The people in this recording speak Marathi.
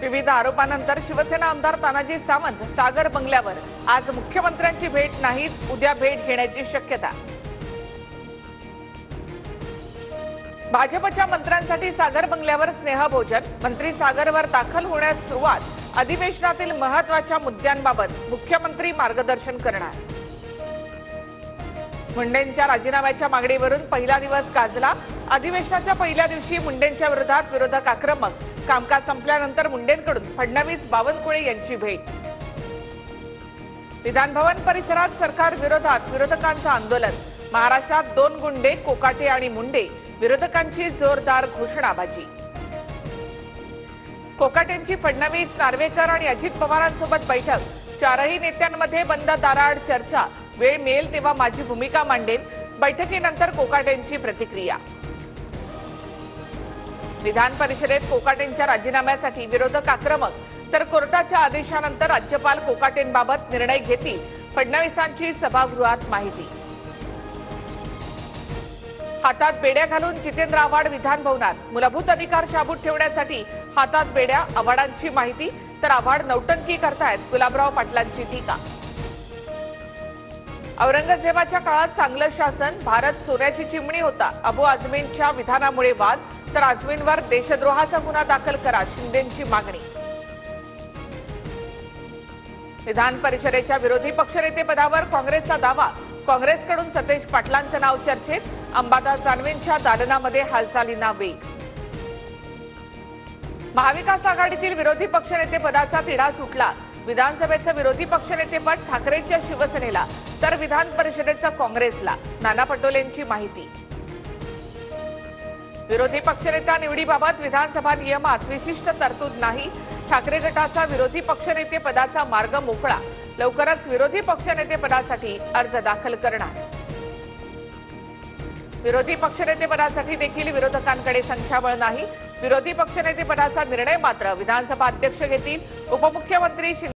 विविध आरोपांनंतर शिवसेना आमदार तानाजी सावंत सागर बंगल्यावर आज मुख्यमंत्र्यांची भेट नाहीच, उद्या भेट घेण्याची शक्यता। भाजपच्या मंत्र्यांसाठी सागर बंगल्यावर स्नेहभोजन, मंत्री सागरवर दाखल होण्यास सुरुवात। अधिवेशनातील महत्त्वाच्या मुद्द्यांबाबत मुख्यमंत्री मार्गदर्शन करणार। मुंडेंच्या राजीनाम्याच्या मागणीवरून पहिला दिवस गाजला। अधिवेशनाच्या पहिल्या दिवशी मुंडेंच्या विरोधात विरोधक आक्रमक। कामकाज संपल्यानंतर मुंडेंकडून फडणवीस बावनकुळे यांची भेट। विधानभवन परिसरात सरकार विरोधात विरोधकांचं आंदोलन। महाराष्ट्रात 2 गुंडे, कोकाटे आणि मुंडे। विरोधकांची जोरदार घोषणाबाजी। कोकाटेंची फडणवीस, नार्वेकर आणि अजित पवारांसोबत बैठक। चारही नेत्यांमध्ये बंद दाराआड चर्चा। वेळ मिळेल तेव्हा माझी भूमिका मांडेन। बैठकीनंतर कोकाटेंची प्रतिक्रिया। विधान परिषदेत कोकाटेंच्या राजीनाम्यासाठी विरोधक आक्रमक, तर कोर्टाच्या आदेशानंतर राज्यपाल कोकाटेंबाबत निर्णय घेतील। फडणवीसांची सभागृहात माहिती। हातात बेड्या घालून जितेंद्र आव्हाड विधान भवनात। मूलभूत अधिकार शाबूत ठेवण्यासाठी हातात बेड्या, आव्हाडांची माहिती। तर आव्हाड नौटंकी करतायत, गुलाबराव पाटलांची टीका। औरंगजेबाच्या काळात चांगलं शासन, भारत सोन्याची चिमणी होता। अबू आझमींच्या विधानामुळे वाद, तर आझमींवर देशद्रोहाचा गुन्हा दाखल करा, शिंदेंची मागणी। विधान परिषदेच्या विरोधी पक्षनेतेपदावर काँग्रेसचा दावा। काँग्रेसकडून सतेज पाटलांचं नाव चर्चेत। अंबादास दानवेंच्या दालनामध्ये हालचालींना वेग। महाविकास आघाडीतील विरोधी पक्षनेतेपदाचा तिढा सुटला। विधानसभेचं विरोधी पक्षनेतेपद ठाकरेंच्या शिवसेनेला, तर विधान परिषदेचं काँग्रेसला। नाना पटोलेंची माहिती। विरोधी पक्षनेता निवडीबाबत विधानसभा नियमात विशिष्ट तरतूद नाही। ठाकरे गटाचा विरोधी पक्षनेतेपदाचा मार्ग मोकळा। लवकरच विरोधी पक्षनेतेपदासाठी अर्ज दाखल करणार। विरोधी पक्षनेतेपदासाठी देखील विरोधकांकडे संख्याबळ नाही। विरोधी पक्षनेतेपदाचा निर्णय मात्र विधानसभा अध्यक्ष घेतील। उपमुख्यमंत्री